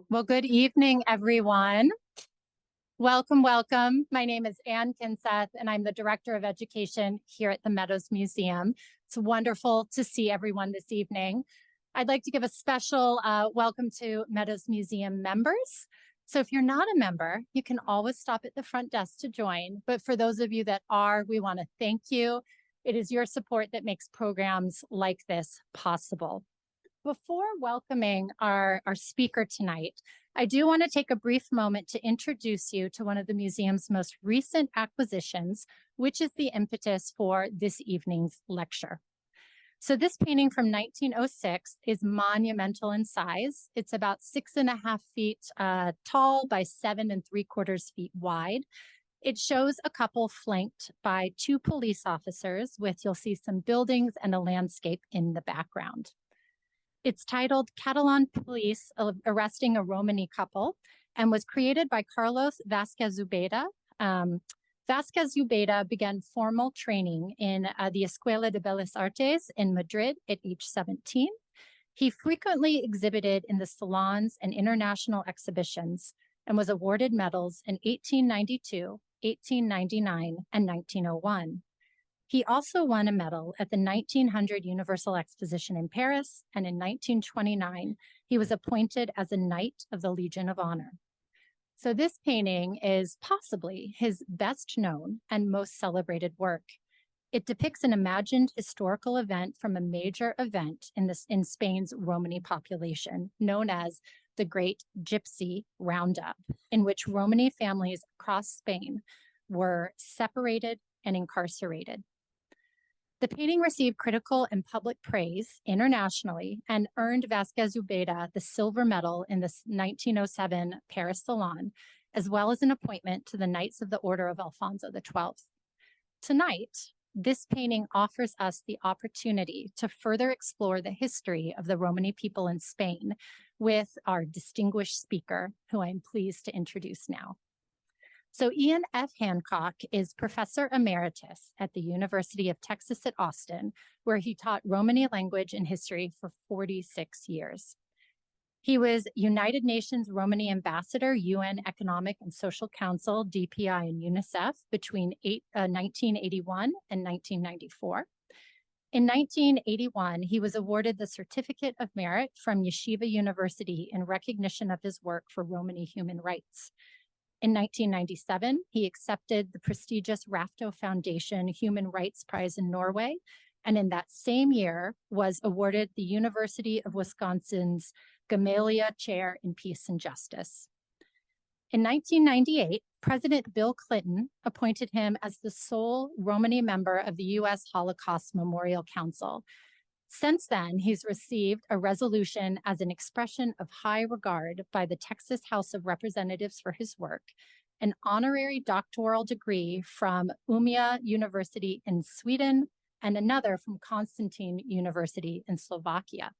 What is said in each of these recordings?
Well, good evening, everyone. Welcome, welcome. My name is Ann Kinseth, and I'm the Director of Education here at the Meadows Museum. It's wonderful to see everyone this evening. I'd like to give a special welcome to Meadows Museum members. So if you're not a member, you can always stop at the front desk to join. But for those of you that are, we want to thank you. It is your support that makes programs like this possible. Before welcoming our speaker tonight, I do want to take a brief moment to introduce you to one of the museum's most recent acquisitions, which is the impetus for this evening's lecture. So this painting from 1906 is monumental in size. It's about 6.5 feet tall by 7.75 feet wide. It shows a couple flanked by 2 police officers with, you'll see, some buildings and a landscape in the background. It's titled Catalan Police Arresting a Romani Couple and was created by Carlos Vázquez Úbeda. Vázquez Úbeda began formal training in the Escuela de Bellas Artes in Madrid at age 17. He frequently exhibited in the salons and international exhibitions and was awarded medals in 1892, 1899, and 1901. He also won a medal at the 1900 Universal Exposition in Paris, and in 1929, he was appointed as a Knight of the Legion of Honor. So this painting is possibly his best known and most celebrated work. It depicts an imagined historical event from a major event in Spain's Romani population, known as the Great Gypsy Roundup, in which Romani families across Spain were separated and incarcerated. The painting received critical and public praise internationally and earned Vázquez Úbeda the silver medal in the 1907 Paris Salon, as well as an appointment to the Knights of the Order of Alfonso XII. Tonight, this painting offers us the opportunity to further explore the history of the Romani people in Spain with our distinguished speaker, who I'm pleased to introduce now. So Ian F. Hancock is Professor Emeritus at the University of Texas at Austin, where he taught Romani language and history for 46 years. He was United Nations Romani Ambassador, UN Economic and Social Council, DPI, and UNICEF between 1981 and 1994. In 1981, he was awarded the Certificate of Merit from Yeshiva University in recognition of his work for Romani human rights. In 1997, he accepted the prestigious Rafto Foundation Human Rights Prize in Norway, and in that same year was awarded the University of Wisconsin's Gamaliel Chair in Peace and Justice. In 1998, President Bill Clinton appointed him as the sole Romani member of the U.S. Holocaust Memorial Council. Since then, he's received a resolution as an expression of high regard by the Texas House of Representatives for his work, an honorary doctoral degree from Umeå University in Sweden, and another from Constantine University in Slovakia.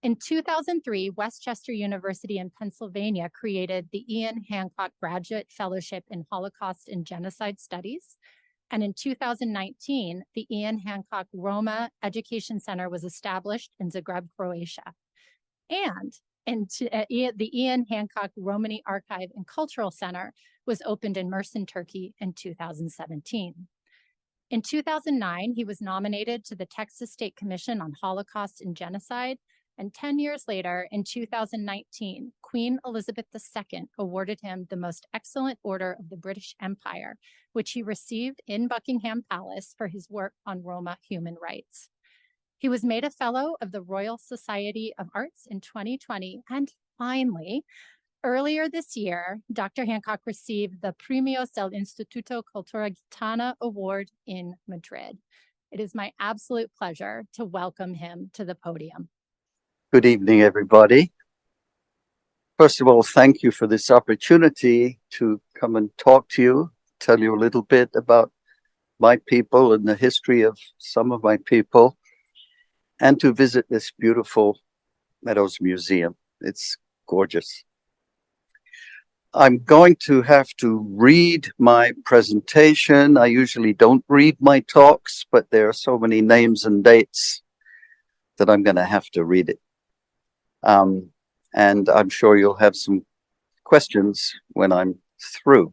In 2003, Westchester University in Pennsylvania created the Ian Hancock Graduate Fellowship in Holocaust and Genocide Studies. And in 2019, the Ian Hancock Roma Education Center was established in Zagreb, Croatia. And the Ian Hancock Romani Archive and Cultural Center was opened in Mersin, Turkey in 2017. In 2009, he was nominated to the Texas State Commission on Holocaust and Genocide. And 10 years later, in 2019, Queen Elizabeth II awarded him the Most Excellent Order of the British Empire, which he received in Buckingham Palace for his work on Roma human rights. He was made a Fellow of the Royal Society of Arts in 2020, and finally, earlier this year, Dr. Hancock received the Premios del Instituto Cultura Gitana Award in Madrid. It is my absolute pleasure to welcome him to the podium. Good evening, everybody. First of all, thank you for this opportunity to come and talk to you, tell you a little bit about my people and the history of some of my people, and to visit this beautiful Meadows Museum. It's gorgeous. I'm going to have to read my presentation. I usually don't read my talks, but there are so many names and dates that I'm going to have to read it. and I'm sure you'll have some questions when I'm through.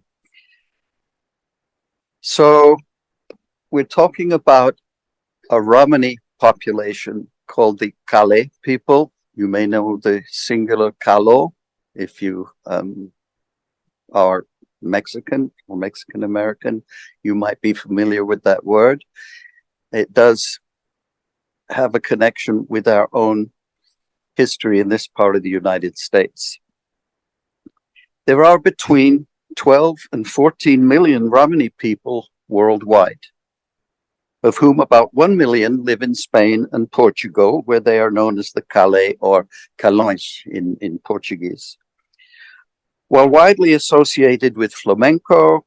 So we're talking about a Romani population called the Calé people. You may know the singular Calo if you are Mexican or Mexican American. You might be familiar with that word. It does have a connection with our own history in this part of the United States. There are between 12 and 14 million Romani people worldwide, of whom about 1 million live in Spain and Portugal, where they are known as the Calé or Calões in Portuguese. While widely associated with flamenco,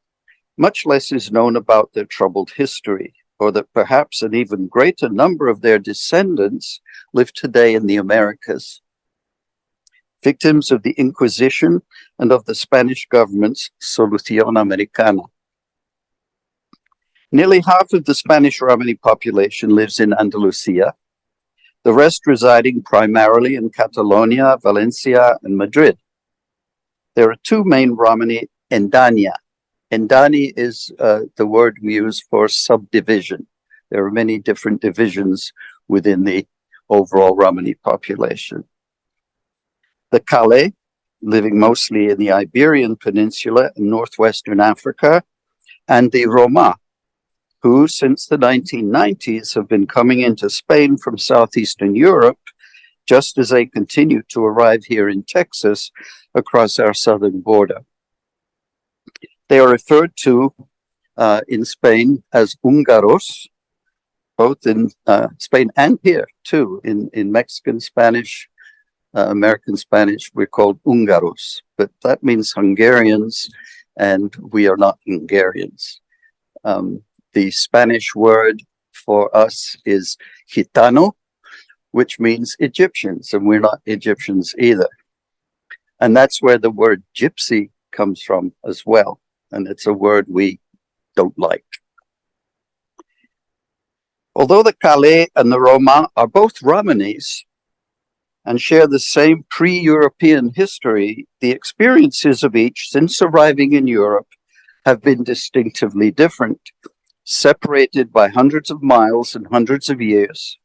much less is known about their troubled history, or that perhaps an even greater number of their descendants live today in the Americas, victims of the Inquisition and of the Spanish government's solución americana. Nearly half of the Spanish Romani population lives in Andalusia, the rest residing primarily in Catalonia, Valencia, and Madrid. There are two main Romani endania. Endani is the word we use for subdivision. There are many different divisions within the overall Romani population. The Calé, living mostly in the Iberian Peninsula and northwestern Africa, and the Roma, who since the 1990s have been coming into Spain from southeastern Europe, just as they continue to arrive here in Texas across our southern border. They are referred to in Spain as húngaros, both in Spain and here too. In Mexican Spanish, American Spanish, we're called húngaros, but that means Hungarians, and we are not Hungarians. The Spanish word for us is gitano, which means Egyptians, and we're not Egyptians either. And that's where the word gypsy comes from as well. And it's a word we don't like. Although the Calé and the Roma are both Romanis and share the same pre-European history, the experiences of each since arriving in Europe have been distinctively different, separated by hundreds of miles and hundreds of years,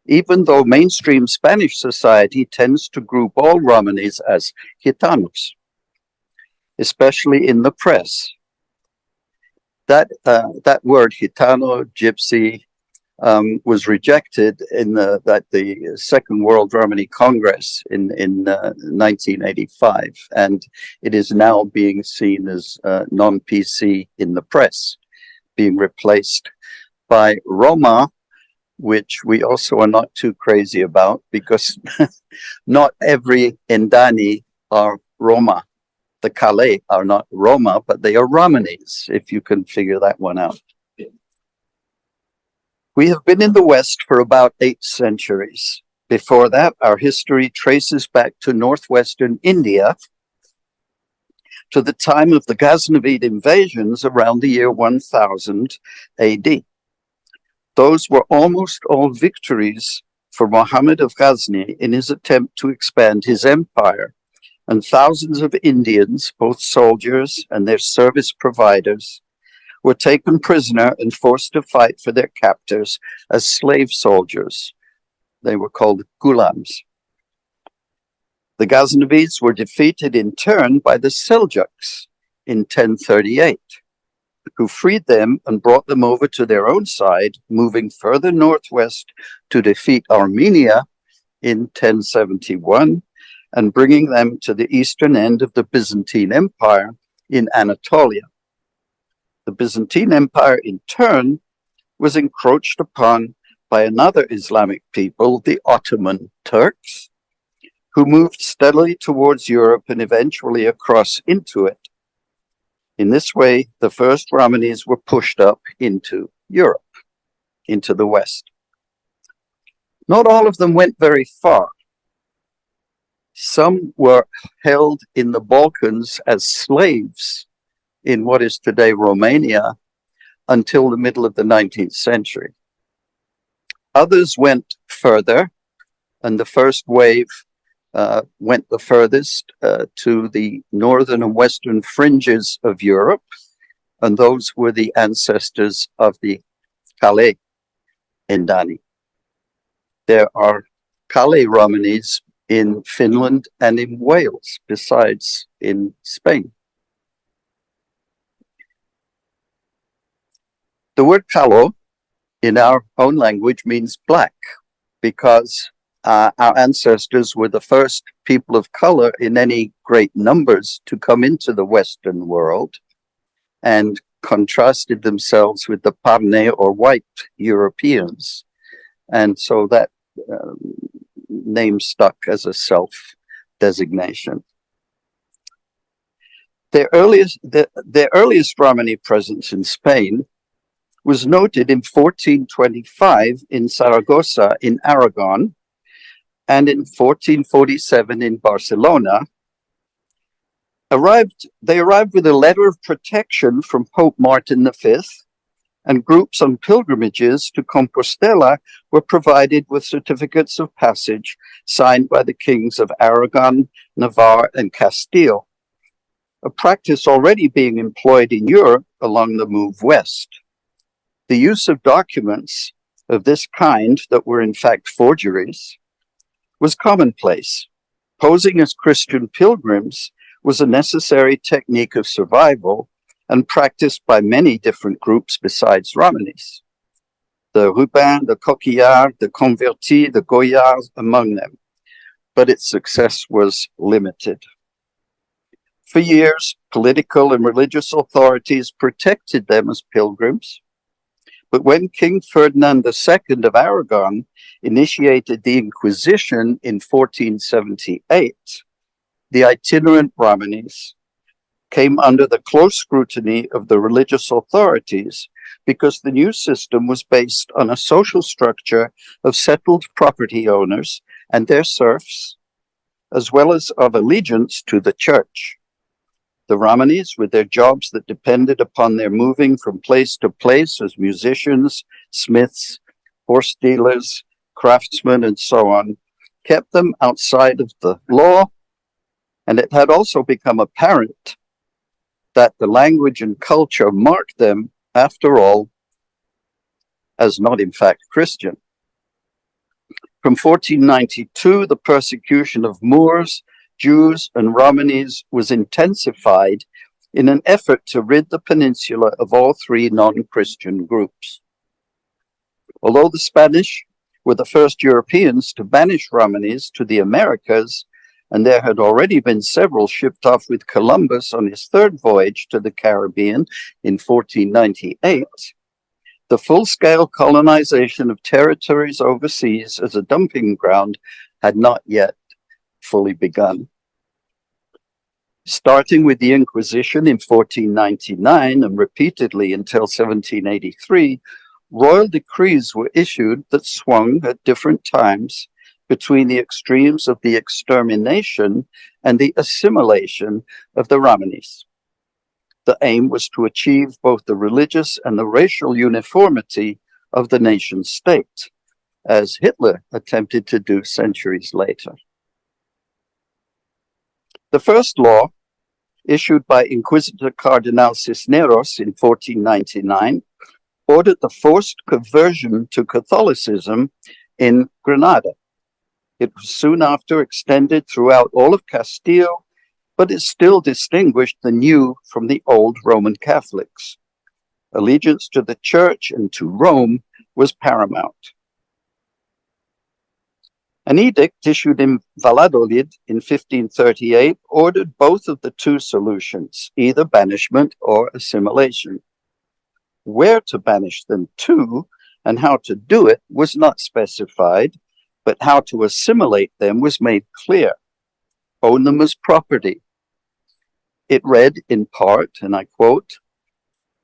even though mainstream Spanish society tends to group all Romanis as gitanos, especially in the press. That word, gitano, gypsy, was rejected in the Second World Romani Congress in 1985, and it is now being seen as non-PC in the press, being replaced by Roma, which we also are not too crazy about, because not every Endani are Roma. The Calé are not Roma, but they are Romanis, if you can figure that one out. We have been in the West for about 8 centuries. Before that, our history traces back to northwestern India, to the time of the Ghaznavid invasions around the year 1000 AD. Those were almost all victories for Muhammad of Ghazni in his attempt to expand his empire, and thousands of Indians, both soldiers and their service providers, were taken prisoner and forced to fight for their captors as slave soldiers. They were called gulams. The Ghaznavids were defeated in turn by the Seljuks in 1038, who freed them and brought them over to their own side, moving further northwest to defeat Armenia in 1071, and bringing them to the eastern end of the Byzantine Empire in Anatolia. The Byzantine Empire, in turn, was encroached upon by another Islamic people, the Ottoman Turks, who moved steadily towards Europe and eventually across into it. In this way, the first Romanis were pushed up into Europe, into the West. Not all of them went very far. Some were held in the Balkans as slaves in what is today Romania until the middle of the 19th century. Others went further, and the first wave went the furthest to the northern and western fringes of Europe, and those were the ancestors of the Calé Indani. There are Calé Romanies in Finland and in Wales, besides in Spain. The word calo in our own language means black, because our ancestors were the first people of color in any great numbers to come into the Western world, and contrasted themselves with the parne or white Europeans. And so that name stuck as a self-designation. Their earliest Romani presence in Spain was noted in 1425 in Saragossa in Aragon, and in 1447 in Barcelona. They arrived with a letter of protection from Pope Martin V, and groups on pilgrimages to Compostela were provided with certificates of passage signed by the kings of Aragon, Navarre, and Castile, a practice already being employed in Europe along the move west. The use of documents of this kind, that were in fact forgeries, was commonplace. Posing as Christian pilgrims was a necessary technique of survival and practiced by many different groups besides Romanis. The Rubins, the Coquillards, the Convertis, the Goyards among them, but its success was limited. For years, political and religious authorities protected them as pilgrims, but when King Ferdinand II of Aragon initiated the Inquisition in 1478, the itinerant Romanis came under the close scrutiny of the religious authorities, because the new system was based on a social structure of settled property owners and their serfs, as well as of allegiance to the church. The Romanis, with their jobs that depended upon their moving from place to place as musicians, smiths, horse dealers, craftsmen, and so on, kept them outside of the law, and it had also become apparent that the language and culture marked them, after all, as not in fact Christian. From 1492, the persecution of Moors, Jews, and Romanis was intensified in an effort to rid the peninsula of all three non-Christian groups. Although the Spanish were the first Europeans to banish Romanis to the Americas, and there had already been several shipped off with Columbus on his third voyage to the Caribbean in 1498, the full-scale colonization of territories overseas as a dumping ground had not yet fully begun. Starting with the Inquisition in 1499 and repeatedly until 1783, royal decrees were issued that swung at different times between the extremes of the extermination and the assimilation of the Romanis. The aim was to achieve both the religious and the racial uniformity of the nation state, as Hitler attempted to do centuries later. The first law, issued by Inquisitor Cardinal Cisneros in 1499, ordered the forced conversion to Catholicism in Granada. It was soon after extended throughout all of Castile, but it still distinguished the new from the old Roman Catholics. Allegiance to the Church and to Rome was paramount. An edict issued in Valladolid in 1538 ordered both of the two solutions, either banishment or assimilation. Where to banish them to and how to do it was not specified, but how to assimilate them was made clear. Own them as property. It read in part, and I quote,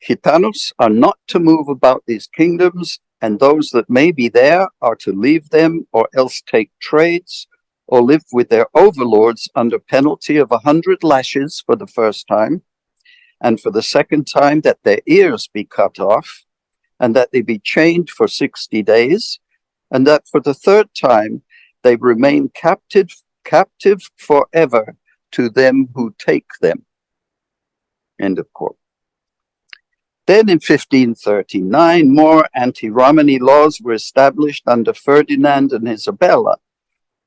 "Gitanos are not to move about these kingdoms, and those that may be there are to leave them or else take trades or live with their overlords under penalty of 100 lashes for the first time, and for the second time that their ears be cut off, and that they be chained for 60 days, and that for the third time they remain captive captive forever to them who take them. End of quote. Then in 1539, more anti-Romani laws were established under Ferdinand and Isabella.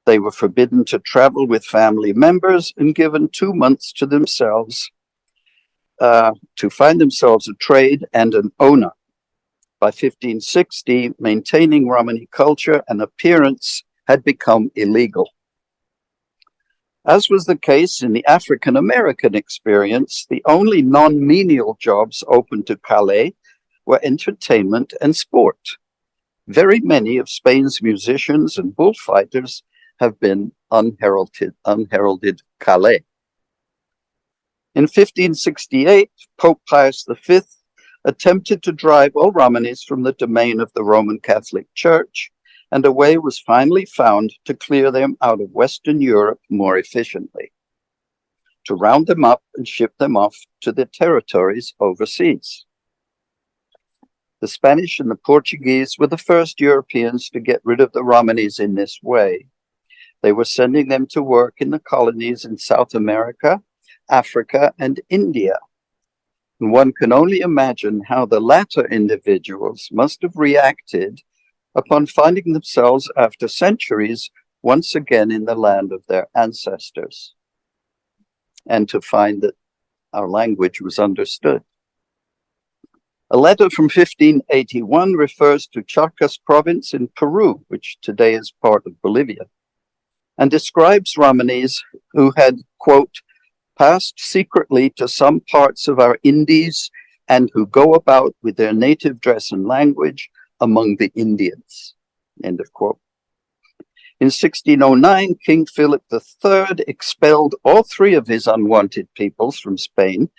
They were forbidden to travel with family members and given 2 months to themselves to find themselves a trade and an owner. By 1560, maintaining Romani culture and appearance had become illegal. As was the case in the African-American experience, the only non-menial jobs open to Calais were entertainment and sport. Very many of Spain's musicians and bullfighters have been unheralded Calais. In 1568, Pope Pius V attempted to drive all Romanis from the domain of the Roman Catholic Church, and a way was finally found to clear them out of Western Europe more efficiently, to round them up and ship them off to their territories overseas. The Spanish and the Portuguese were the first Europeans to get rid of the Romanis in this way. They were sending them to work in the colonies in South America, Africa, and India. And one can only imagine how the latter individuals must have reacted upon finding themselves after centuries once again in the land of their ancestors, and to find that our language was understood. A letter from 1581 refers to Charcas province in Peru, which today is part of Bolivia, and describes Romanis who had, quote, passed secretly to some parts of our Indies and who go about with their native dress and language among the Indians, end of quote. In 1609, King Philip III expelled all three of his unwanted peoples from Spain,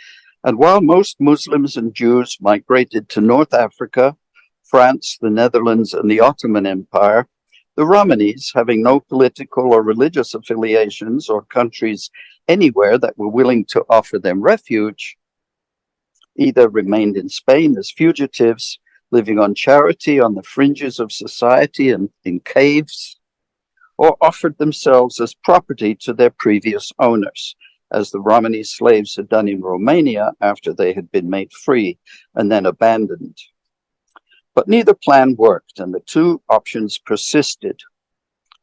and while most Muslims and Jews migrated to North Africa, France, the Netherlands, and the Ottoman Empire, the Romanis, having no political or religious affiliations or countries anywhere that were willing to offer them refuge, either remained in Spain as fugitives, living on charity on the fringes of society and in caves, or offered themselves as property to their previous owners, as the Romani slaves had done in Romania after they had been made free and then abandoned. But neither plan worked, and the two options persisted.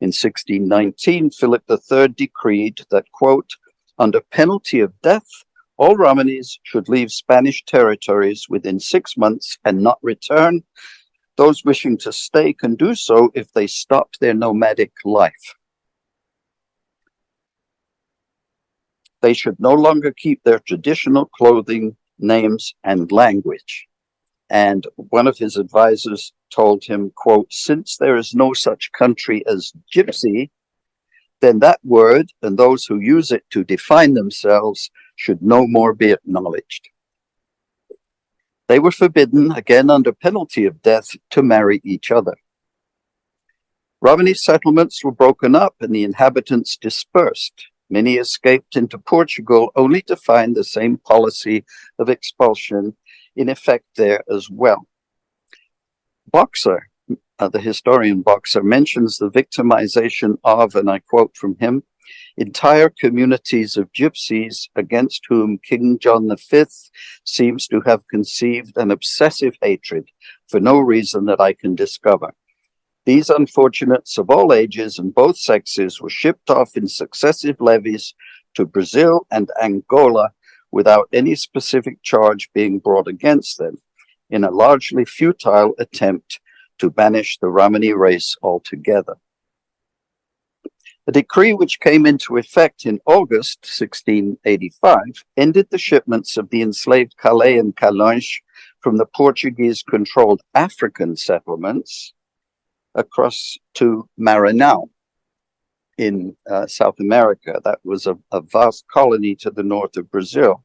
In 1619, Philip III decreed that, quote, under penalty of death, all Romanis should leave Spanish territories within 6 months and not return. Those wishing to stay can do so if they stop their nomadic life. They should no longer keep their traditional clothing, names, and language. And one of his advisors told him, quote, since there is no such country as gypsy, then that word and those who use it to define themselves should no more be acknowledged. They were forbidden, again under penalty of death, to marry each other. Romani settlements were broken up and the inhabitants dispersed. Many escaped into Portugal only to find the same policy of expulsion in effect there as well. Boxer, the historian Boxer, mentions the victimization of, and I quote from him, entire communities of gypsies against whom King John V seems to have conceived an obsessive hatred for no reason that I can discover. These unfortunates of all ages and both sexes were shipped off in successive levies to Brazil and Angola without any specific charge being brought against them, in a largely futile attempt to banish the Romani race altogether. A decree which came into effect in August 1685 ended the shipments of the enslaved Calais and Calanche from the Portuguese-controlled African settlements across to Maranhão in South America. That was a vast colony to the north of Brazil.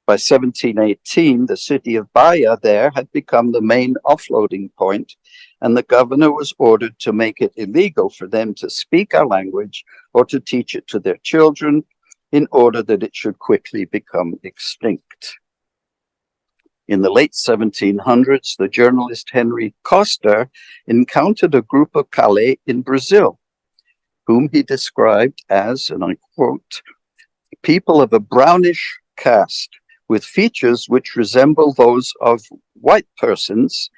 By 1718, the city of Bahia there had become the main offloading point, and the governor was ordered to make it illegal for them to speak our language or to teach it to their children in order that it should quickly become extinct. In the late 1700s, the journalist Henry Coster encountered a group of Calais in Brazil whom he described as, and I quote, people of a brownish cast with features which resemble those of white persons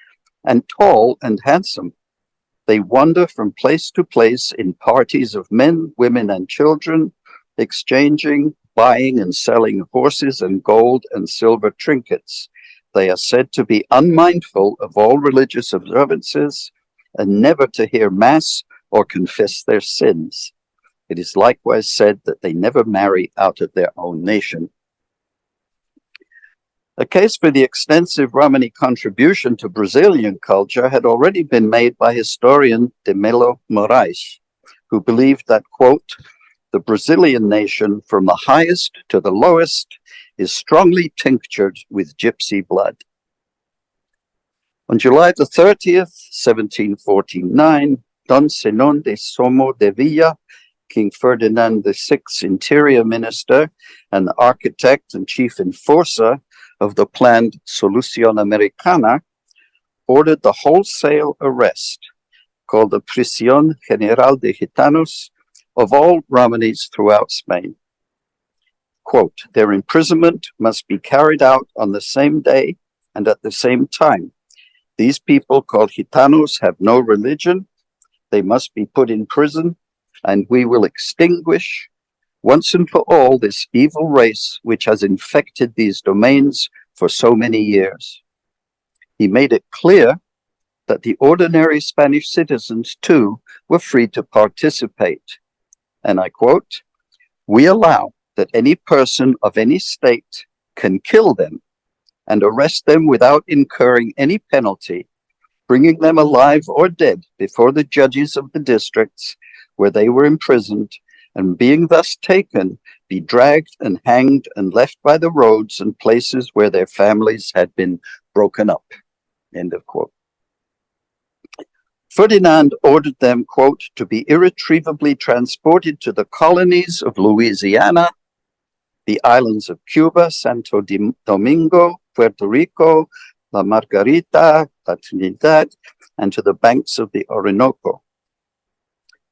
and tall and handsome. They wander from place to place in parties of men, women, and children, exchanging, buying, and selling horses and gold and silver trinkets. They are said to be unmindful of all religious observances and never to hear mass or confess their sins. It is likewise said that they never marry out of their own nation. A case for the extensive Romani contribution to Brazilian culture had already been made by historian de Melo Moraes, who believed that, quote, the Brazilian nation from the highest to the lowest is strongly tinctured with gypsy blood. On July the 30th, 1749, Don Senon de Somo de Villa, King Ferdinand VI's interior minister and the architect and chief enforcer of the planned solución americana, ordered the wholesale arrest, called the Prisión General de Gitanos, of all Romanis throughout Spain. Quote, their imprisonment must be carried out on the same day and at the same time. These people called Gitanos have no religion. They must be put in prison, and we will extinguish once and for all this evil race which has infected these domains for so many years. He made it clear that the ordinary Spanish citizens too were free to participate. And I quote, we allow that any person of any state can kill them and arrest them without incurring any penalty, bringing them alive or dead before the judges of the districts where they were imprisoned, and being thus taken, be dragged and hanged and left by the roads and places where their families had been broken up. End of quote. Ferdinand ordered them, quote, to be irretrievably transported to the colonies of Louisiana, the islands of Cuba, Santo Domingo, Puerto Rico, La Margarita, La Trinidad, and to the banks of the Orinoco.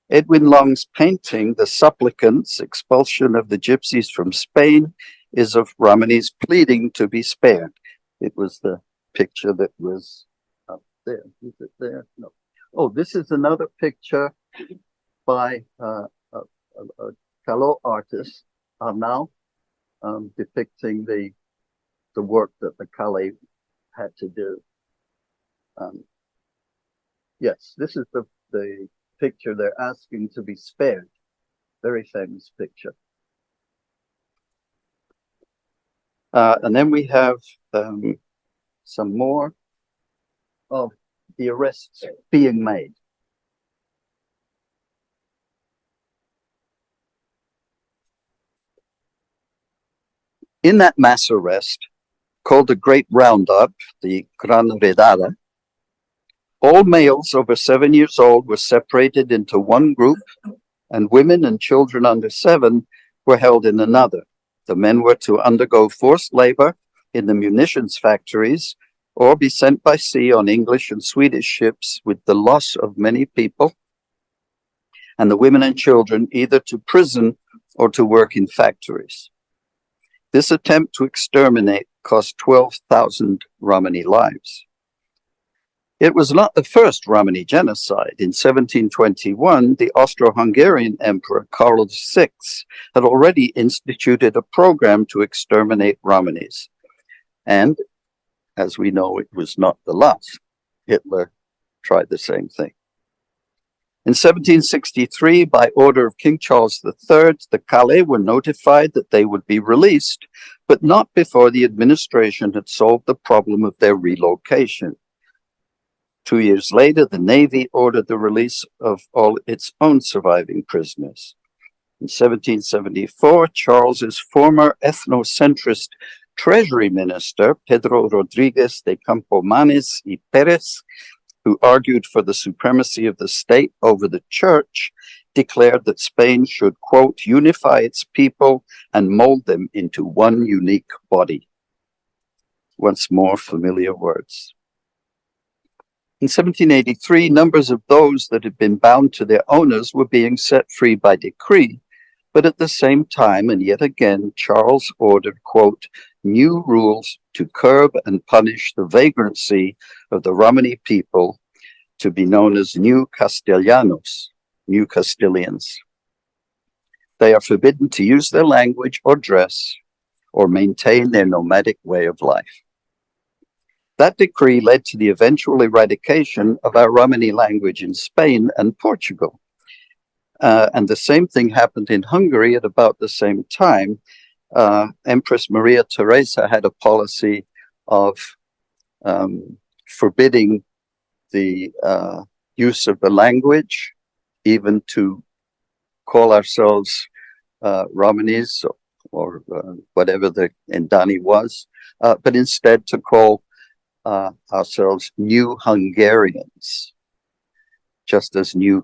Edwin Long's painting, The Supplicants, Expulsion of the Gypsies from Spain, is of Romanis pleading to be spared. It was the picture that was up there. Is it there? No. Oh, this is another picture by a Calé artist, Arnau, depicting the work that the Calé had to do. Yes, this is the picture they're asking to be spared. Very famous picture. And then we have some more of the arrests being made. In that mass arrest, called the Great Roundup, the Gran Redada, all males over 7 years old were separated into one group, and women and children under 7 were held in another. The men were to undergo forced labor in the munitions factories or be sent by sea on English and Swedish ships with the loss of many people, and the women and children either to prison or to work in factories. This attempt to exterminate cost 12,000 Romani lives. It was not the first Romani genocide. In 1721, the Austro-Hungarian Emperor Carlos VI had already instituted a program to exterminate Romanis. And, as we know, it was not the last. Hitler tried the same thing. In 1763, by order of King Charles III, the Calais were notified that they would be released, but not before the administration had solved the problem of their relocation. 2 years later, the Navy ordered the release of all its own surviving prisoners. In 1774, Charles's former ethnocentrist Treasury Minister, Pedro Rodriguez de Campomanes y Perez, who argued for the supremacy of the state over the church, declared that Spain should, quote, unify its people and mold them into one unique body. Once more, familiar words. In 1783, numbers of those that had been bound to their owners were being set free by decree, but at the same time, and yet again, Charles ordered, quote, new rules to curb and punish the vagrancy of the Romani people, to be known as New Castellanos, New Castilians. They are forbidden to use their language or dress or maintain their nomadic way of life. That decree led to the eventual eradication of our Romani language in Spain and Portugal. And the same thing happened in Hungary at about the same time. Empress Maria Theresa had a policy of forbidding the use of the language, even to call ourselves Romanis or whatever the Indani was, but instead to call ourselves New Hungarians, just as New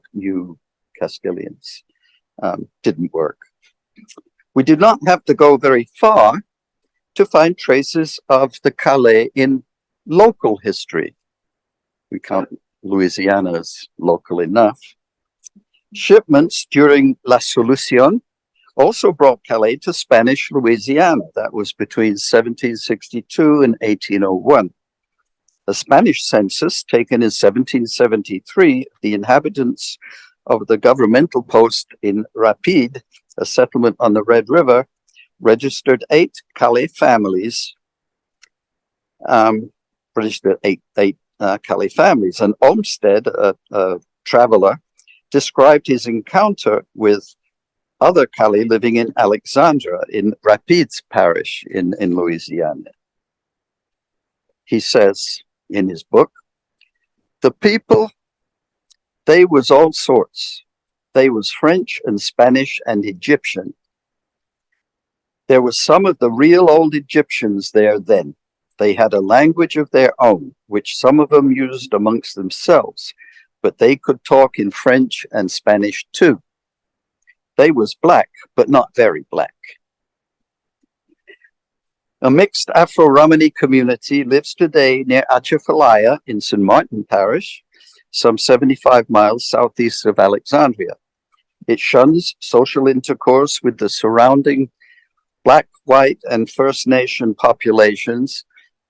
Castilians. Didn't work. We did not have to go very far to find traces of the Calais in local history. We count Louisiana as local enough. Shipments during La Solución also brought Calais to Spanish Louisiana. That was between 1762 and 1801. A Spanish census taken in 1773, the inhabitants of the governmental post in Rapide, a settlement on the Red River, registered 8 Calais families, Calais families. And Olmsted, a traveler, described his encounter with other Calais living in Alexandra, in Rapides parish in Louisiana. He says in his book, the people, they was all sorts. They was French and Spanish and Egyptian. There was some of the real old Egyptians there then. They had a language of their own, which some of them used amongst themselves, but they could talk in French and Spanish too. They was black, but not very black. A mixed Afro-Romani community lives today near Atchafalaya in St. Martin Parish, some 75 miles southeast of Alexandria. It shuns social intercourse with the surrounding Black, white, and First Nation populations.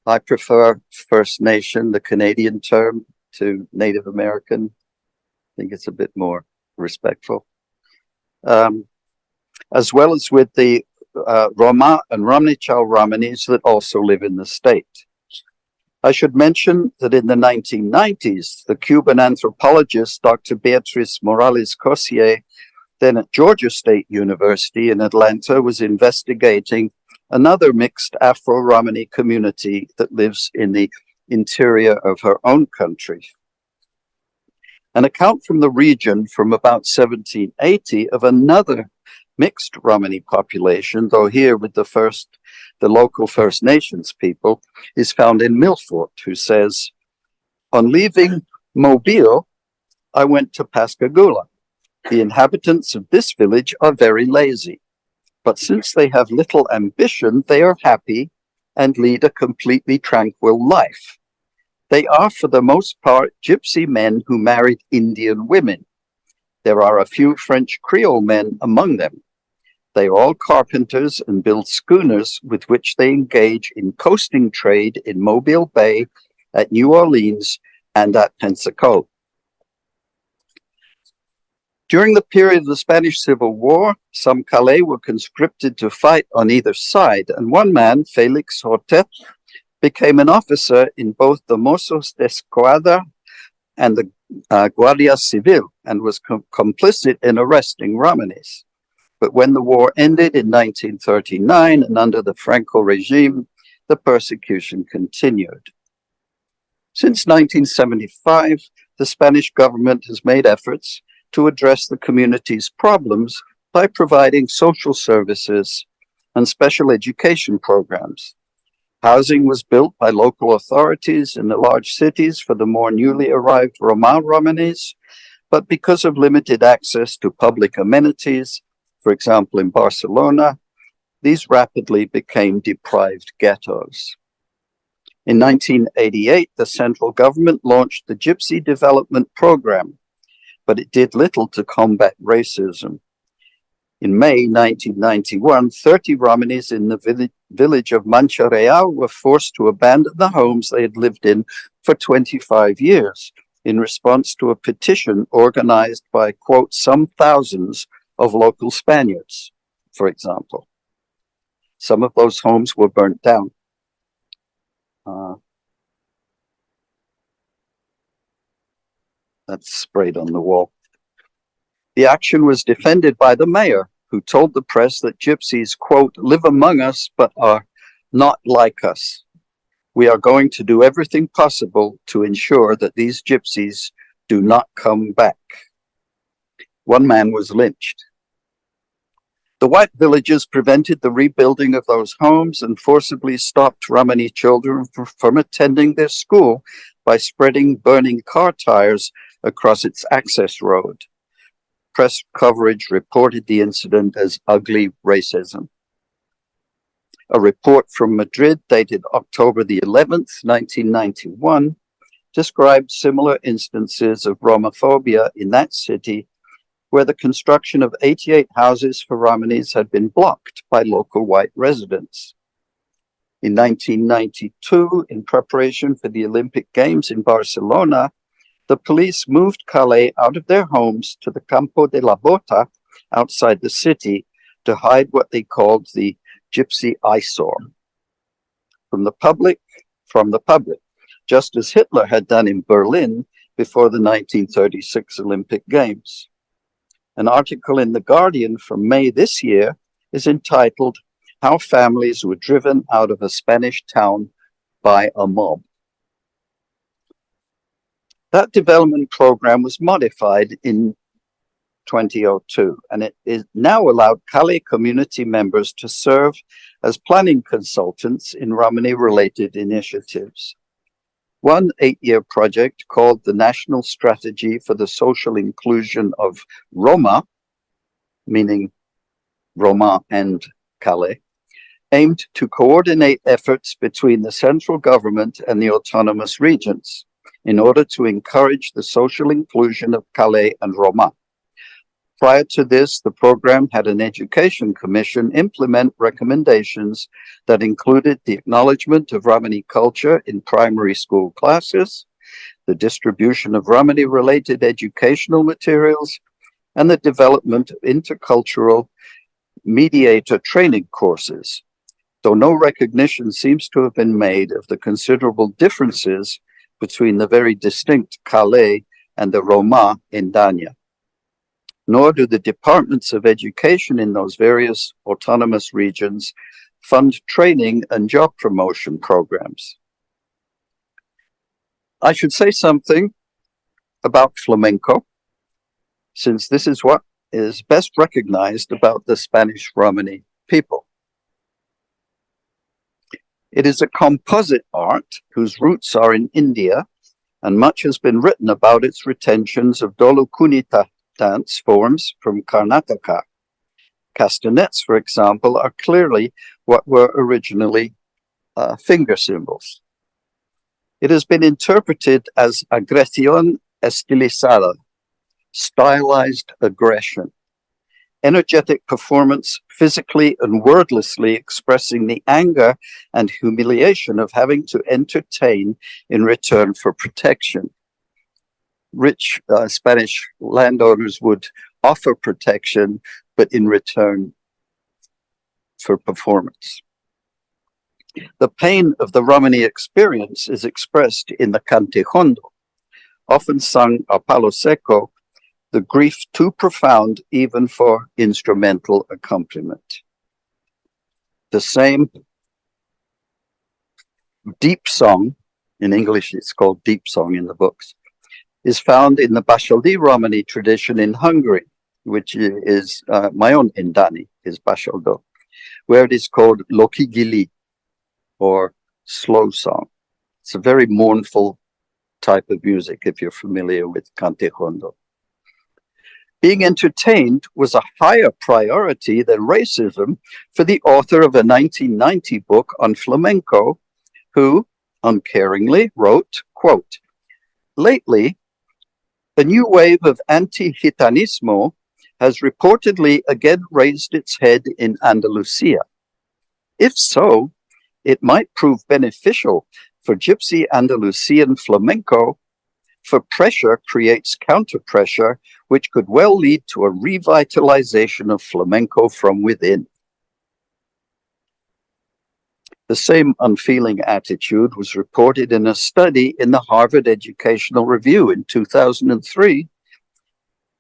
I prefer First Nation, the Canadian term, to Native American. I think it's a bit more respectful. As well as with the Roma and Romanichal Romanis that also live in the state. I should mention that in the 1990s, the Cuban anthropologist Dr. Beatriz Morales Cossier, then at Georgia State University in Atlanta, was investigating another mixed Afro-Romani community that lives in the interior of her own country. An account from the region from about 1780 of another mixed Romani population, though here with the local First Nations people, is found in Milford, who says, on leaving Mobile, I went to Pascagoula. The inhabitants of this village are very lazy, but since they have little ambition, they are happy and lead a completely tranquil life. They are, for the most part, gypsy men who married Indian women. There are a few French Creole men among them. They are all carpenters and build schooners with which they engage in coasting trade in Mobile Bay, at New Orleans, and at Pensacola. During the period of the Spanish Civil War, some Calais were conscripted to fight on either side, and one man, Felix Hortet, became an officer in both the Mozos de Escuadra and the Guardia Civil, and was complicit in arresting Romanis. But when the war ended in 1939 and under the Franco regime, the persecution continued. Since 1975, the Spanish government has made efforts to address the community's problems by providing social services and special education programs. Housing was built by local authorities in the large cities for the more newly arrived Roma Romanis, but because of limited access to public amenities, for example, in Barcelona, these rapidly became deprived ghettos. In 1988, the central government launched the Gypsy Development Program, but it did little to combat racism. In May 1991, 30 Romanis in the village of Manchareal were forced to abandon the homes they had lived in for 25 years in response to a petition organized by, quote, some thousands of local Spaniards, for example. Some of those homes were burnt down. That's sprayed on the wall. The action was defended by the mayor, who told the press that gypsies, quote, live among us but are not like us. We are going to do everything possible to ensure that these gypsies do not come back. One man was lynched. The white villagers prevented the rebuilding of those homes and forcibly stopped Romani children from attending their school by spreading burning car tires across its access road. Press coverage reported the incident as ugly racism. A report from Madrid dated October the 11th, 1991, described similar instances of Romophobia in that city, where the construction of 88 houses for Romanis had been blocked by local white residents. In 1992, in preparation for the Olympic Games in Barcelona, the police moved Calais out of their homes to the Campo de la Bota outside the city to hide what they called the Gypsy eyesore from the public, just as Hitler had done in Berlin before the 1936 Olympic Games. An article in The Guardian from May this year is entitled, How Families Were Driven Out of a Spanish Town by a Mob. That development program was modified in 2002, and it is now allowed Calais community members to serve as planning consultants in Romani-related initiatives. One 8-year project called the National Strategy for the Social Inclusion of Roma, meaning Roma and Calais, aimed to coordinate efforts between the central government and the autonomous regions in order to encourage the social inclusion of Calais and Roma. Prior to this, the program had an education commission implement recommendations that included the acknowledgement of Romani culture in primary school classes, the distribution of Romani-related educational materials, and the development of intercultural mediator training courses, though no recognition seems to have been made of the considerable differences between the very distinct Calais and the Roma in Dania. Nor do the departments of education in those various autonomous regions fund training and job promotion programs. I should say something about flamenco, since this is what is best recognized about the Spanish Romani people. It is a composite art whose roots are in India, and much has been written about its retentions of Dolu Kunita dance forms from Karnataka. Castanets, for example, are clearly what were originally finger cymbals. It has been interpreted as agresión estilizada, stylized aggression, energetic performance physically and wordlessly expressing the anger and humiliation of having to entertain in return for protection. Rich Spanish landowners would offer protection, but in return for performance. The pain of the Romani experience is expressed in the cantejondo, often sung a palo seco, the grief too profound even for instrumental accompaniment. The same deep song, in English it's called deep song in the books, is found in the Bashaldi Romani tradition in Hungary, which is my own Indani, is Bashaldo, where it is called Lokigili, or slow song. It's a very mournful type of music, if you're familiar with cantejondo. Being entertained was a higher priority than racism for the author of a 1990 book on flamenco, who, uncaringly wrote, quote, "Lately, a new wave of anti-Gitanismo has reportedly again raised its head in Andalusia. If so, it might prove beneficial for Gypsy Andalusian flamenco, for pressure creates counter-pressure, which could well lead to a revitalization of flamenco from within." The same unfeeling attitude was reported in a study in the Harvard Educational Review in 2003.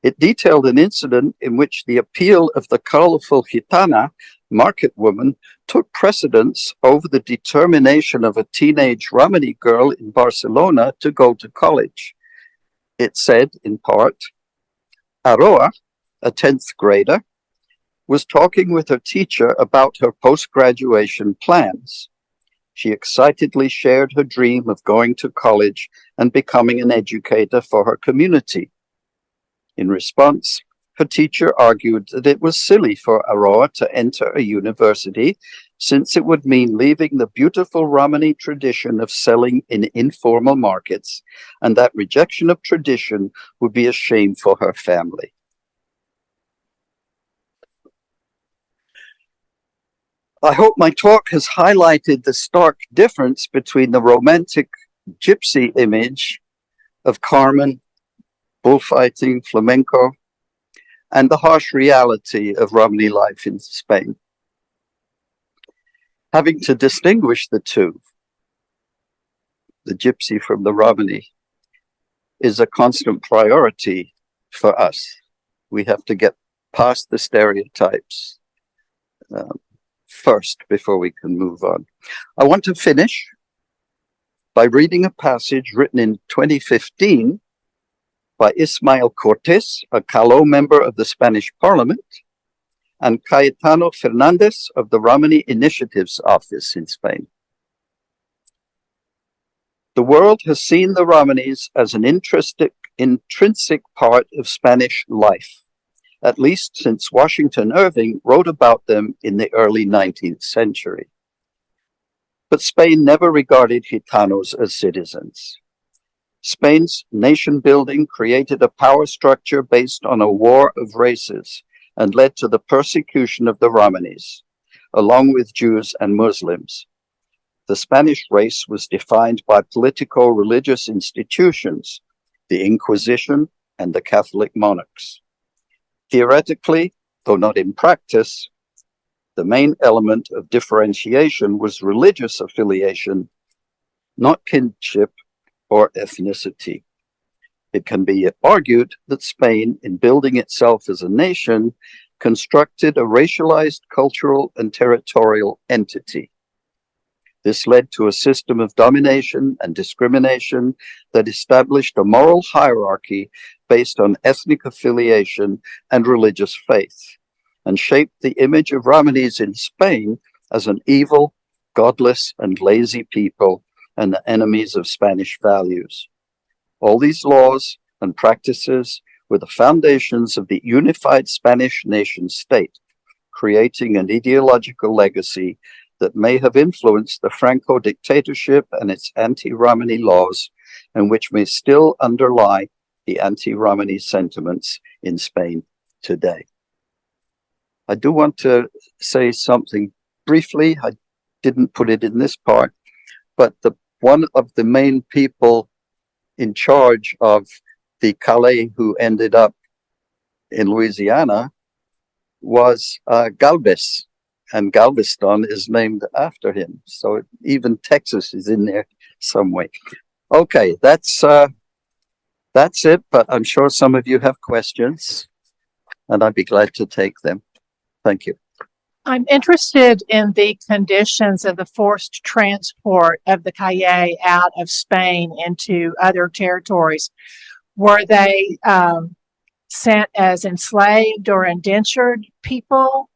It detailed an incident in which the appeal of the colorful gitana, market woman, took precedence over the determination of a teenage Romani girl in Barcelona to go to college. It said, in part, Aroa, a 10th grader, was talking with her teacher about her post-graduation plans. She excitedly shared her dream of going to college and becoming an educator for her community. In response, her teacher argued that it was silly for Aroa to enter a university, since it would mean leaving the beautiful Romani tradition of selling in informal markets, and that rejection of tradition would be a shame for her family. I hope my talk has highlighted the stark difference between the romantic gypsy image of Carmen, bullfighting, flamenco, and the harsh reality of Romani life in Spain. Having to distinguish the two, the gypsy from the Romani, is a constant priority for us. We have to get past the stereotypes first before we can move on. I want to finish by reading a passage written in 2015 by Ismael Cortés, a Caló member of the Spanish Parliament, and Cayetano Fernandez of the Romani Initiatives Office in Spain. The world has seen the Romanis as an intrinsic part of Spanish life, at least since Washington Irving wrote about them in the early 19th century. But Spain never regarded Gitanos as citizens. Spain's nation building created a power structure based on a war of races and led to the persecution of the Romanis, along with Jews and Muslims. The Spanish race was defined by politico-religious institutions, the Inquisition and the Catholic monarchs. Theoretically, though not in practice, the main element of differentiation was religious affiliation, not kinship or ethnicity. It can be argued that Spain, in building itself as a nation, constructed a racialized cultural and territorial entity. This led to a system of domination and discrimination that established a moral hierarchy based on ethnic affiliation and religious faith, and shaped the image of Romanis in Spain as an evil, godless, and lazy people, and the enemies of Spanish values. All these laws and practices were the foundations of the unified Spanish nation state, creating an ideological legacy that may have influenced the Franco dictatorship and its anti-Romani laws, and which may still underlie the anti-Romani sentiments in Spain today. I do want to say something briefly. I didn't put it in this part, but one of the main people in charge of the Calais who ended up in Louisiana was Galvez, and Galveston is named after him. So even Texas is in there some way. Okay, that's it, but I'm sure some of you have questions, and I'd be glad to take them. Thank you. I'm interested in the conditions of the forced transport of the Calé out of Spain into other territories. Were they sent as enslaved or indentured people?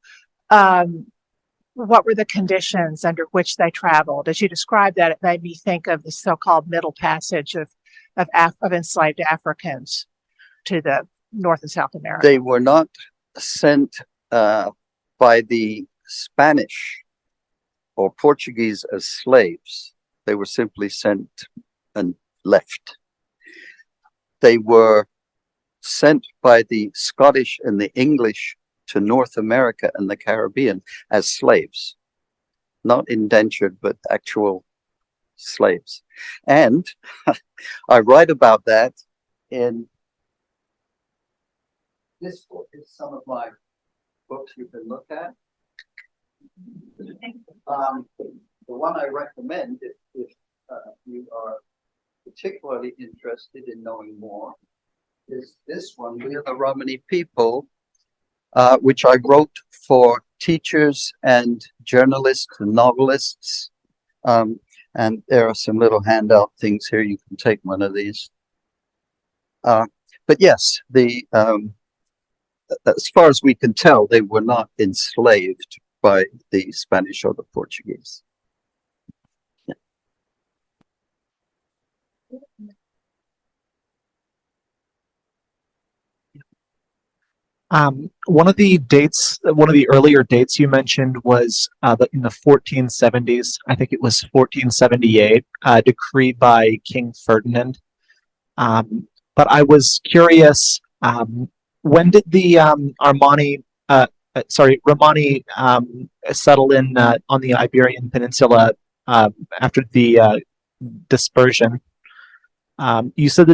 What were the conditions under which they traveled? As you described that, it made me think of the so-called Middle Passage of enslaved Africans to the North and South America. They were not sent by the Spanish or Portuguese as slaves. They were simply sent and left. They were sent by the Scottish and the English to North America and the Caribbean as slaves, not indentured, but actual slaves. And I write about that in this book. Is some of my books you can look at. The one I recommend, if you are particularly interested in knowing more, is this one, We Are the Romani People, which I wrote for teachers and journalists and novelists. And there are some little handout things here. You can take one of these. But yes, as far as we can tell, they were not enslaved by the Spanish or the Portuguese. Yeah. One of the earlier dates you mentioned was in the 1470s. I think it was 1478, decree by King Ferdinand. But I was curious, when did the Romani settle in on the Iberian Peninsula after the dispersion? You said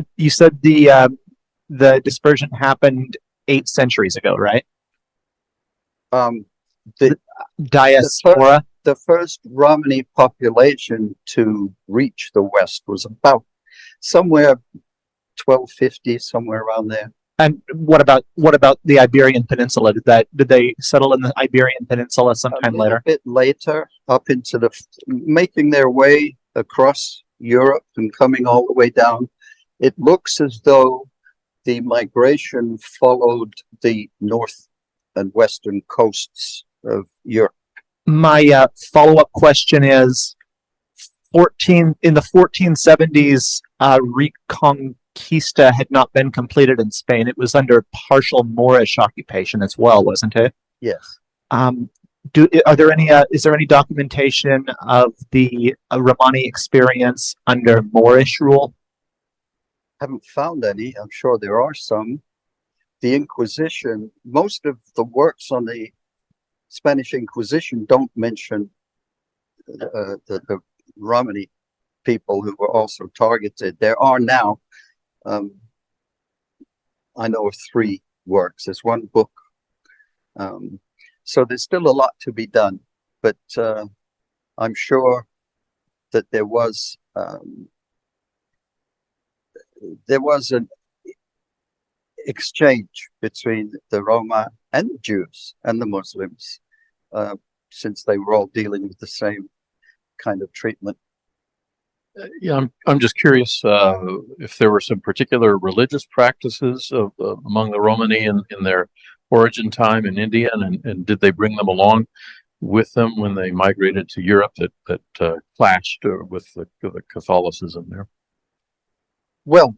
the dispersion happened 8 centuries ago, right? The Diaspora. the first Romani population to reach the West was about somewhere 1250, somewhere around there. And what about the Iberian Peninsula? Did they settle in the Iberian Peninsula sometime later? A bit later, up into making their way across Europe and coming all the way down. It looks as though the migration followed the north and western coasts of Europe. My follow-up question is, in the 1470s, Reconquista had not been completed in Spain. It was under partial Moorish occupation as well, wasn't it? Yes. Is there any documentation of the Romani experience under Moorish rule? Haven't found any. I'm sure there are some. The Inquisition, most of the works on the Spanish Inquisition don't mention the Romani people who were also targeted. There are now, I know of 3 works. There's 1 book. So there's still a lot to be done, but I'm sure that there was an exchange between the Roma and the Jews and the Muslims, since they were all dealing with the same kind of treatment. Yeah, I'm just curious if there were some particular religious practices among the Romani in their origin time in India, and did they bring them along with them when they migrated to Europe that clashed with the Catholicism there? Well,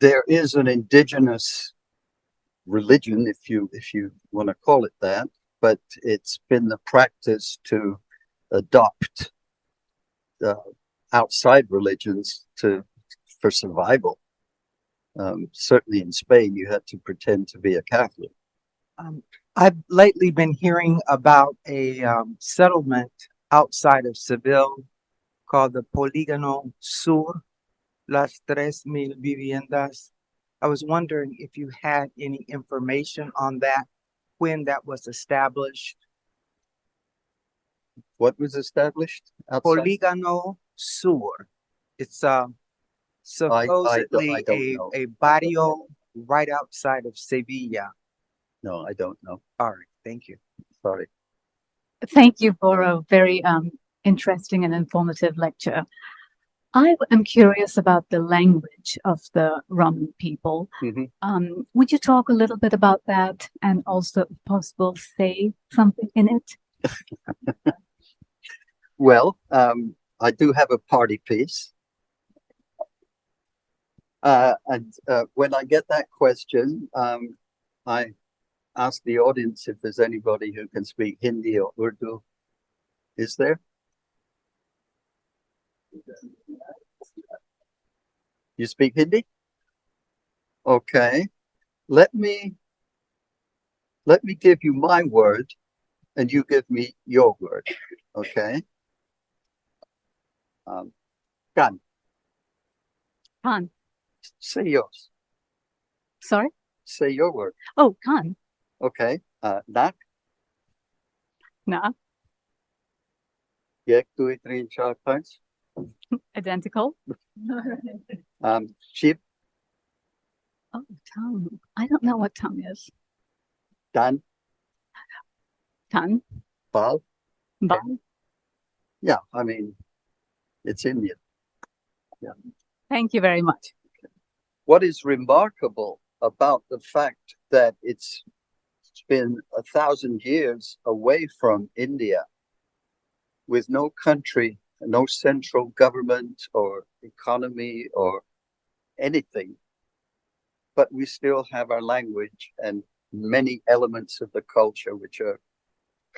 there is an indigenous religion, if you want to call it that, but it's been the practice to adopt outside religions for survival. Certainly in Spain, you had to pretend to be a Catholic. I've lately been hearing about a settlement outside of Seville called the Polígono Sur, las 3,000 viviendas. I was wondering if you had any information on that, when that was established. What was established outside? Polígono Sur. It's I supposedly don't know. a barrio right outside of Sevilla. No, I don't know. All right, thank you. Sorry. Thank you for a very interesting and informative lecture. I am curious about the language of the Roman people. Mm-hmm. Would you talk a little bit about that, and also, if possible, say something in it? Well, I do have a party piece. And when I get that question, I ask the audience if there's anybody who can speak Hindi or Urdu. Is there? You speak Hindi? Okay. Let me give you my word and you give me your word. Okay. Gan, Khan. say yours. Sorry? Say your word. Oh, Khan. Okay. Nak, Nah. Yek, 2, 3, 4, 5. Identical. Chip, Oh, tongue. I don't know what tongue is. Dan, Tongue. Bal. Bal. Yeah, I mean, it's Indian. Thank you very much. What is remarkable about the fact that it's been 1,000 years away from India, with no country, no central government or economy or anything, but we still have our language and many elements of the culture which are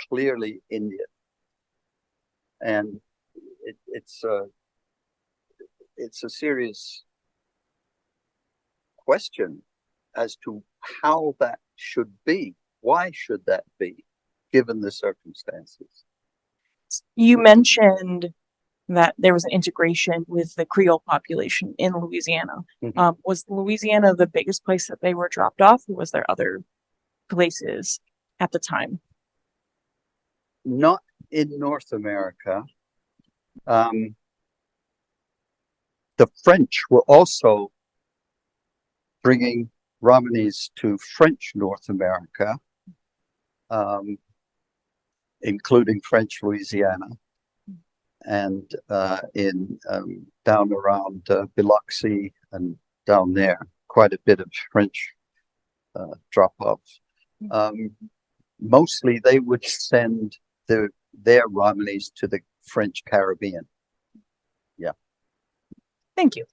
clearly Indian. And it's a serious question as to how that should be. Why should that be, given the circumstances? You mentioned that there was an integration with the Creole population in Louisiana. Mhm. Was Louisiana the biggest place that they were dropped off, or was there other places at the time? Not in North America. The French were also bringing Romanies to French North America, including French Louisiana, and in down around Biloxi and down there, quite a bit of French drop-off. Mostly they would send their Romanies to the French Caribbean. Thank you.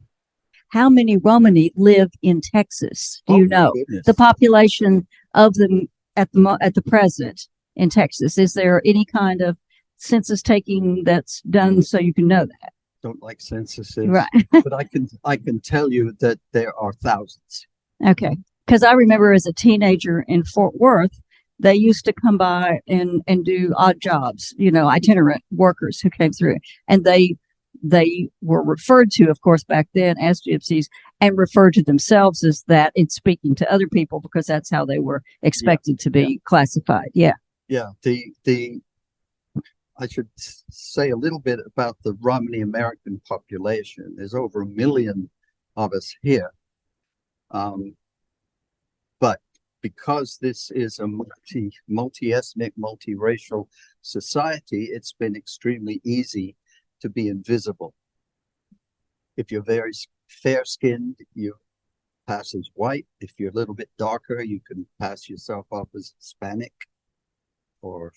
How many Romani live in Texas? Do you Oh, my know goodness. the population of them at the present in Texas? Is there any kind of census taking that's done so you can know that? Don't like censuses, Right. but I can tell you that there are thousands. Okay. Because I remember as a teenager in Fort Worth, they used to come by and do odd jobs, itinerant workers who came through, and they were referred to, of course, back then as gypsies, and referred to themselves as that in speaking to other people, because that's how they were expected to be classified. Yeah. Yeah, I should say a little bit about the Romani American population. There's over 1 million of us here. But because this is a multi-ethnic, multiracial society, it's been extremely easy to be invisible. If you're very fair-skinned, you pass as white. If you're a little bit darker, you can pass yourself off as Hispanic or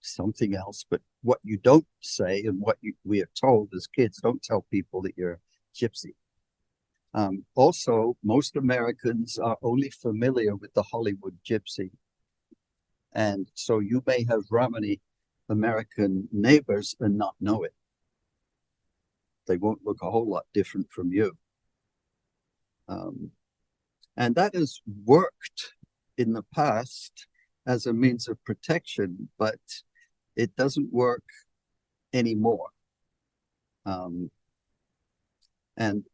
something else. But what you don't say, and what we are told as kids, don't tell people that you're gypsy. Also, most Americans are only familiar with the Hollywood gypsy. And so you may have Romani American neighbors and not know it. They won't look a whole lot different from you. And that has worked in the past as a means of protection, but it doesn't work anymore. And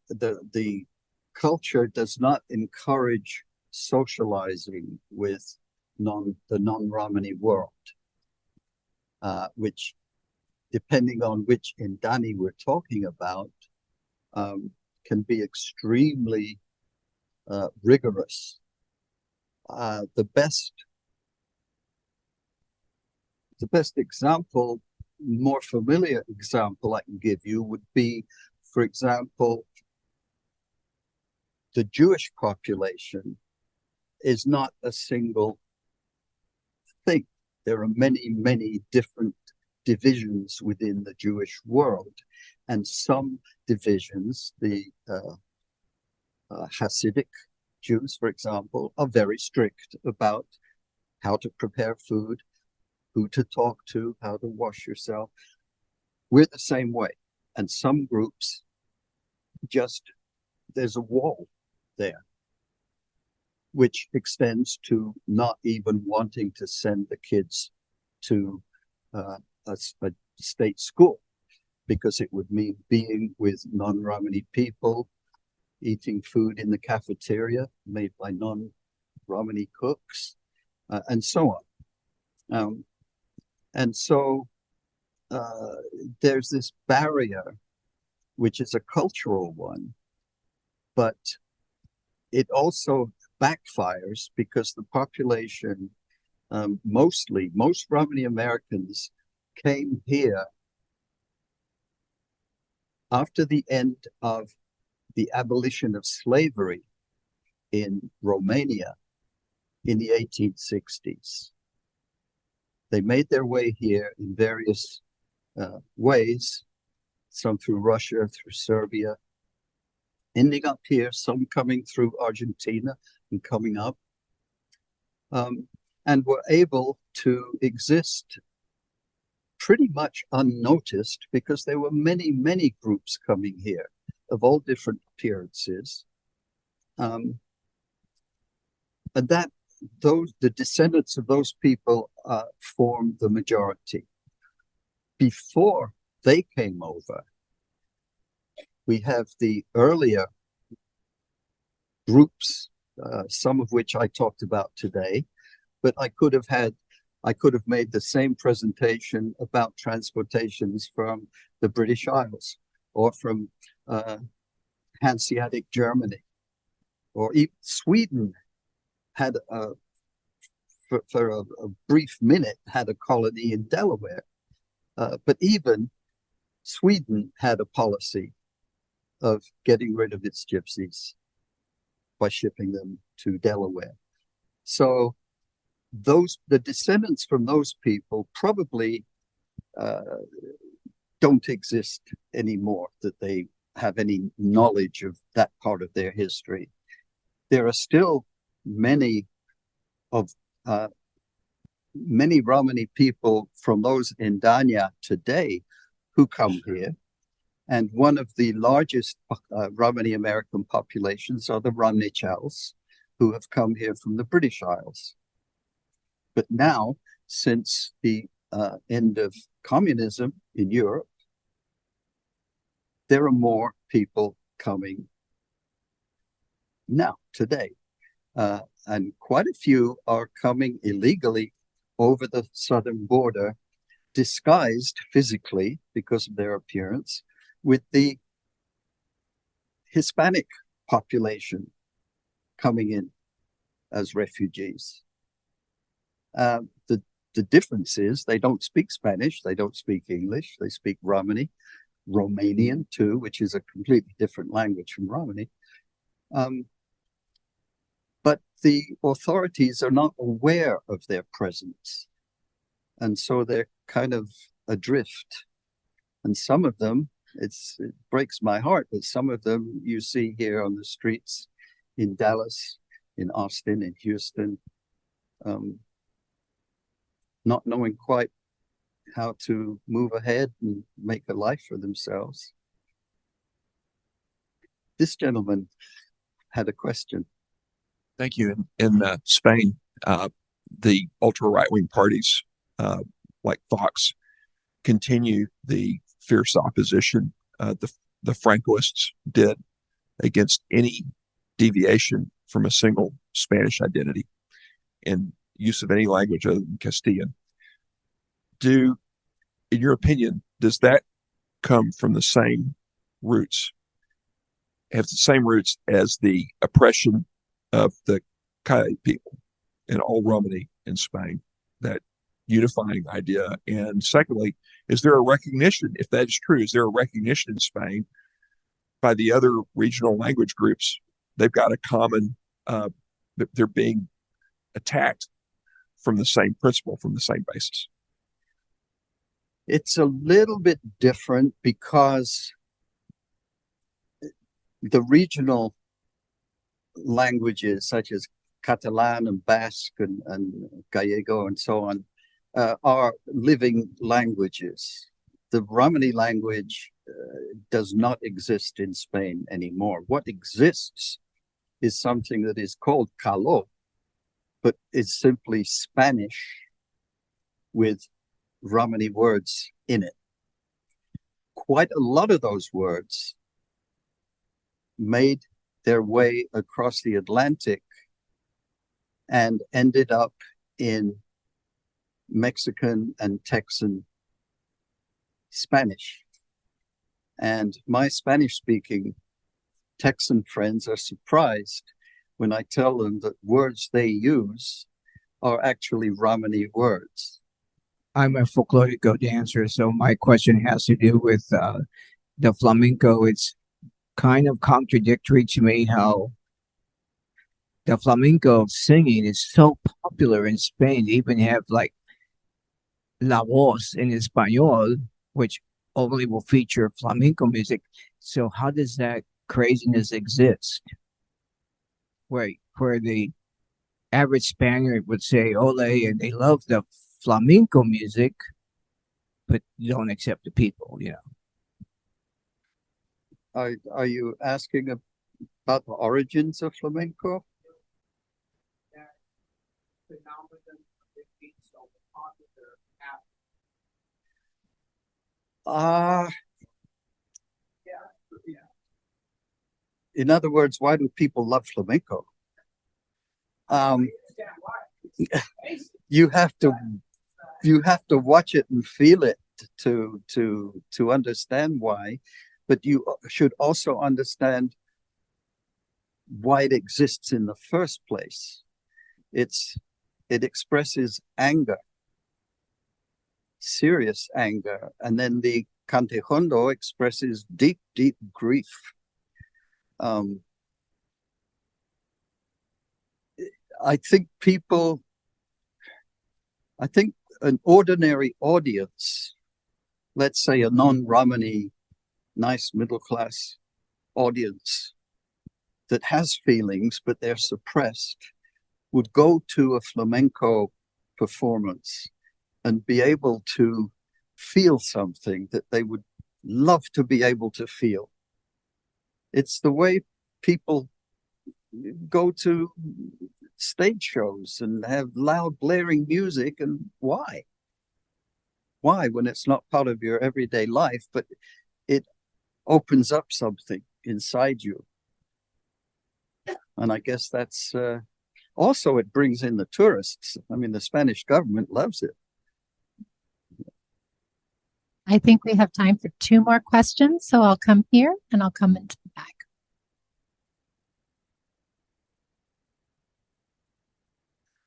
the culture does not encourage socializing with the non-Romani world, which, depending on which Indani we're talking about, can be extremely rigorous. The best example, more familiar example I can give you would be, for example, the Jewish population is not a single thing. There are many, many different divisions within the Jewish world, and some divisions, the Hasidic Jews, for example, are very strict about how to prepare food, who to talk to, how to wash yourself. We're the same way. And some groups there's a wall there, which extends to not even wanting to send the kids to a state school, because it would mean being with non-Romani people, eating food in the cafeteria made by non-Romani cooks, and so on. And so there's this barrier, which is a cultural one, but it also backfires because the population, most Romani Americans came here after the end of the abolition of slavery in Romania in the 1860s. They made their way here in various ways, some through Russia, through Serbia, ending up here, some coming through Argentina and coming up, and were able to exist pretty much unnoticed because there were many, many groups coming here of all different appearances. And the descendants of those people formed the majority. Before they came over, we have the earlier groups, some of which I talked about today, but I could have made the same presentation about transportations from the British Isles or from Hanseatic Germany, or even Sweden had for a brief minute had a colony in Delaware, but even Sweden had a policy of getting rid of its gypsies by shipping them to Delaware. So the descendants from those people probably don't exist anymore, that they have any knowledge of that part of their history. There are still many Romani people from those in Dania today who come here. And one of the largest Romani American populations are the Romanichals, who have come here from the British Isles. But now, since the end of communism in Europe, there are more people coming now, today. And quite a few are coming illegally over the southern border, disguised physically because of their appearance, with the Hispanic population coming in as refugees. The difference is they don't speak Spanish, they don't speak English, they speak Romani, Romanian too, which is a completely different language from Romani. But the authorities are not aware of their presence. And so they're kind of adrift. And some of them, it breaks my heart, but some of them you see here on the streets in Dallas, in Austin, in Houston, not knowing quite how to move ahead and make a life for themselves. This gentleman had a question. Thank you. In Spain, the ultra right-wing parties like Vox continue the fierce opposition the Francoists did against any deviation from a single Spanish identity and use of any language other than Castilian. In your opinion, does that come from the same roots, have the same roots as the oppression of the Calé people and all Romani in Spain, that unifying idea? And secondly, is there a recognition, if that is true, is there a recognition in Spain by the other regional language groups? They've got a common, they're being attacked from the same principle, from the same basis. It's a little bit different because the regional languages such as Catalan and Basque and Gallego and so on are living languages. The Romani language does not exist in Spain anymore. What exists is something that is called caló, but it's simply Spanish with Romani words in it. Quite a lot of those words made their way across the Atlantic and ended up in Mexican and Texan Spanish. And my Spanish-speaking Texan friends are surprised when I tell them that words they use are actually Romani words. I'm a folklorico dancer, so my question has to do with the flamenco. It's kind of contradictory to me how the flamenco singing is so popular in Spain. They even have like La Voz in Espanol, which only will feature flamenco music. So how does that craziness exist? Where the average Spaniard would say ole, and they love the flamenco music, but don't accept the people, you know. Are you asking about the origins of flamenco? In other words, why do people love flamenco? You have to watch it and feel it to understand why, but you should also understand why it exists in the first place. It expresses anger, serious anger, and then the cantejondo expresses deep grief. I think an ordinary audience, let's say a non-Romani, nice middle-class audience that has feelings, but they're suppressed, would go to a flamenco performance and be able to feel something that they would love to be able to feel. It's the way people go to stage shows and have loud blaring music. And why when it's not part of your everyday life, but it opens up something inside you. And I guess that's also, it brings in the tourists. I mean, the Spanish government loves it. I think we have time for 2 more questions, so I'll come here and I'll come into the back.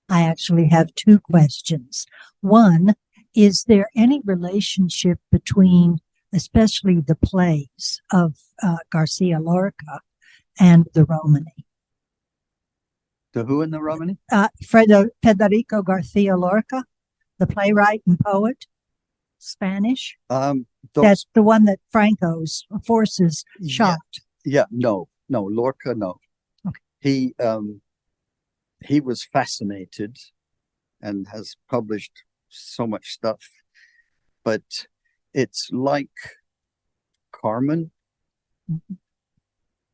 I actually have 2 questions. One, is there any relationship between, especially the plays of Garcia Lorca and the Romani? The who in the Romani? Federico Garcia Lorca, the playwright and poet, Spanish. That's the one that Franco's forces shot. Yeah, no, Lorca, no. Okay. He was fascinated and has published so much stuff, but it's like Carmen. Mm-hmm.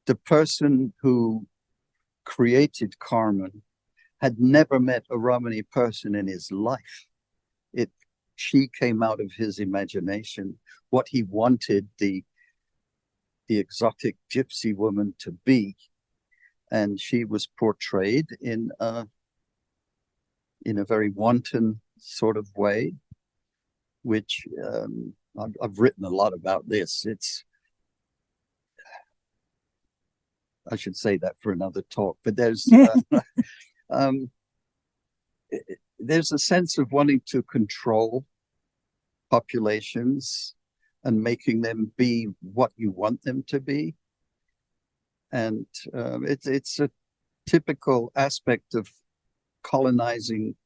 The person who created Carmen had never met a Romani person in his life. She came out of his imagination, what he wanted the exotic gypsy woman to be. And she was portrayed in a very wanton sort of way, which I've written a lot about this. I should say that for another talk, but there's a sense of wanting to control populations and making them be what you want them to be. And it's a typical aspect of colonizing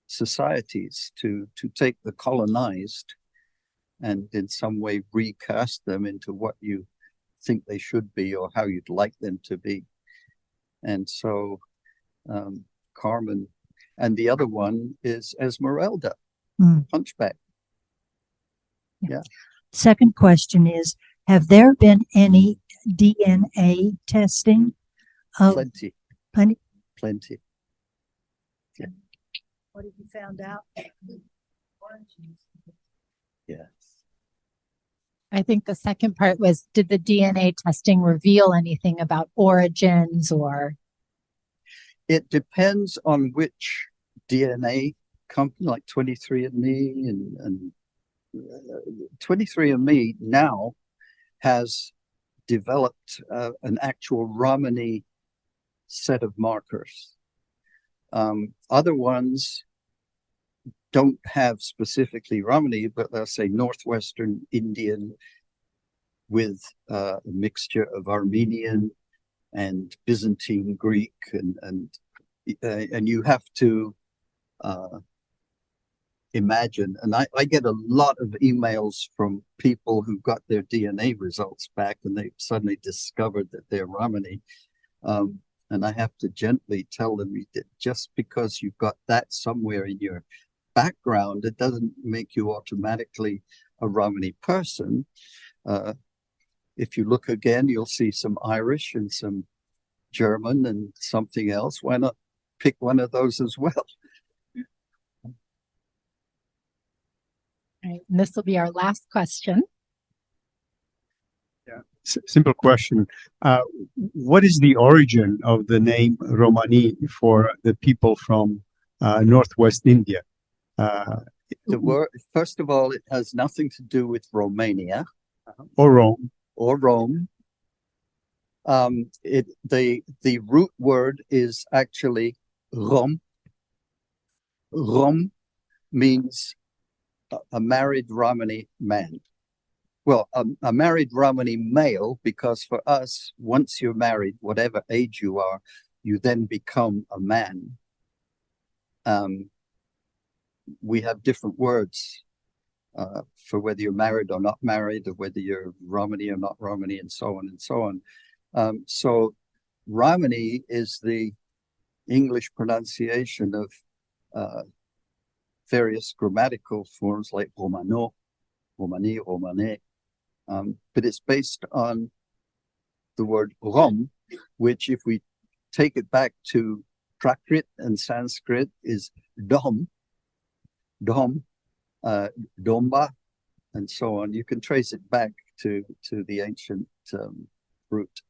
societies to take the colonized and in some way recast them into what you think they should be or how you'd like them to be. And so Carmen, and the other one is Esmeralda, Hunchback. Yeah. Second question is, Have there been any DNA testing of Plenty, plenty? plenty. What have you found out? Yes. I think the second part was, did the DNA testing reveal anything about origins or? It depends on which DNA company, like 23andMe and 23andMe now has developed an actual Romani set of markers. Other ones don't have specifically Romani, but they'll say Northwestern Indian with a mixture of Armenian and Byzantine Greek, and you have to imagine. And I get a lot of emails from people who got their DNA results back and they suddenly discovered that they're Romani. And I have to gently tell them that just because you've got that somewhere in your background, it doesn't make you automatically a Romani person. If you look again, you'll see some Irish and some German and something else. Why not pick one of those as well? Right, and this will be our last question. Yeah, simple question. What is the origin of the name Romani for the people from Northwest India? The word, first of all, it has nothing to do with Romania or Rome. Or Rome. The root word is actually Rom. Rom means a married Romani man. Well, a married Romani male, because for us, once you're married, whatever age you are, you then become a man. We have different words for whether you're married or not married, or whether you're Romani or not Romani, and so on and so on. So Romani is the English pronunciation of various grammatical forms like Romano, Romani, Romane. But it's based on the word Rom, which if we take it back to Prakrit and Sanskrit is Dom, Domba, and so on. You can trace it back to the ancient root.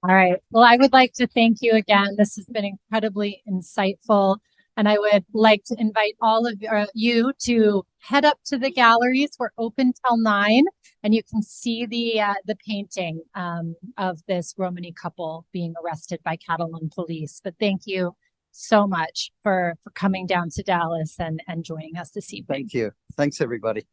All right. Well, I would like to thank you again. This has been incredibly insightful. And I would like to invite all of you to head up to the galleries. We're open till 9, and you can see the painting of this Romani couple being arrested by Catalan police. But thank you so much for coming down to Dallas and joining us this evening. Thank you. Thanks, everybody.